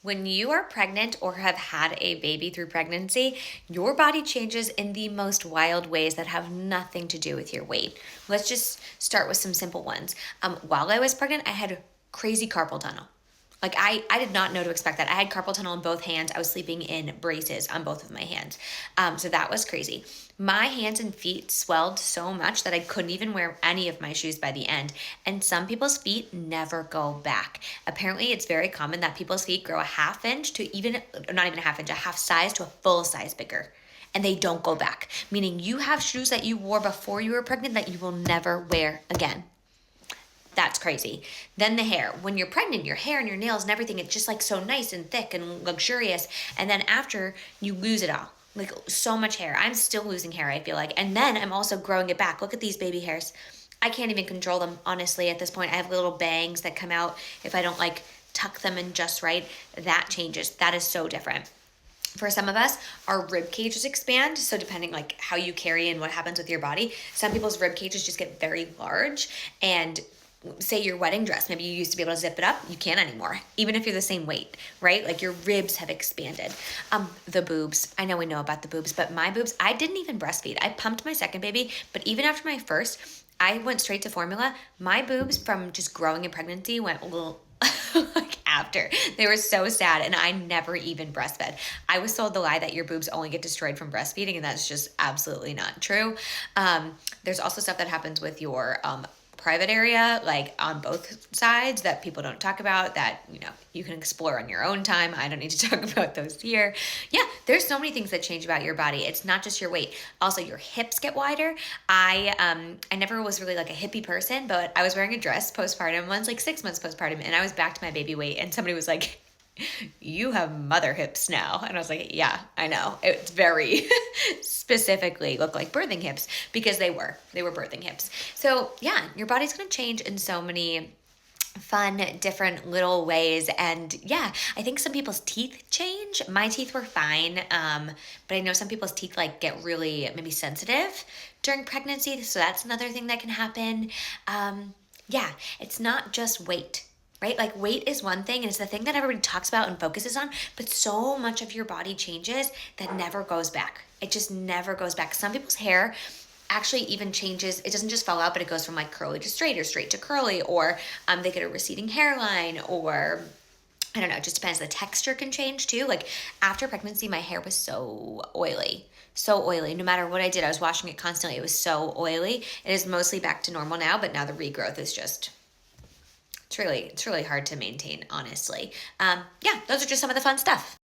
When you are pregnant or have had a baby through pregnancy, your body changes in the most wild ways that have nothing to do with your weight. Let's just start with some simple ones. While I was pregnant, I had crazy carpal tunnel. Like I did not know to expect that. I had carpal tunnel in both hands. I was sleeping in braces on both of my hands. So that was crazy. My hands and feet swelled so much that I couldn't even wear any of my shoes by the end. And some people's feet never go back. Apparently, it's very common that people's feet grow a half inch to even, not even a half inch, a half size to a full size bigger. And they don't go back, meaning you have shoes that you wore before you were pregnant that you will never wear again. That's crazy. Then the hair. When you're pregnant, your hair and your nails and everything, it's just like so nice and thick and luxurious. And then after, you lose it all. Like so much hair. I'm still losing hair, I feel like. And then I'm also growing it back. Look at these baby hairs. I can't even control them, honestly, at this point. I have little bangs that come out if I don't like tuck them in just right. That changes. That is so different. For some of us, our rib cages expand. So depending like how you carry and what happens with your body, some people's rib cages just get very large. And say your wedding dress, maybe you used to be able to zip it up, you can't anymore, even if you're the same weight, right? Like your ribs have expanded. The boobs, I know we know about the boobs, but my boobs, I didn't even breastfeed. I pumped my second baby, but even after my first, I went straight to formula. My boobs from just growing in pregnancy went a little like after. They were so sad, and I never even breastfed. I was told the lie that your boobs only get destroyed from breastfeeding, and that's just absolutely not true. There's also stuff that happens with your private area, like on both sides, that people don't talk about, that you can explore on your own time. I don't need to talk about those here. Yeah, there's so many things that change about your body. It's not just your weight. Also, your hips get wider. I never was really like a hippie person, but I was wearing a dress postpartum once, like 6 months postpartum, and I was back to my baby weight, and somebody was like, you have mother hips now. And I was like, yeah, I know. It's very specifically look like birthing hips, because they were birthing hips. So yeah, your body's going to change in so many fun, different little ways. And yeah, I think some people's teeth change. My teeth were fine. But I know some people's teeth like get really maybe sensitive during pregnancy. So that's another thing that can happen. Yeah, it's not just weight. Right? Like weight is one thing, and it's the thing that everybody talks about and focuses on, but so much of your body changes that never goes back. It just never goes back. Some people's hair actually even changes. It doesn't just fall out, but it goes from like curly to straight or straight to curly, or they get a receding hairline, or I don't know, it just depends. The texture can change too. Like after pregnancy, my hair was so oily. So oily. No matter what I did, I was washing it constantly. It was so oily. It is mostly back to normal now, but now the regrowth is just it's really hard to maintain, honestly. Yeah, those are just some of the fun stuff.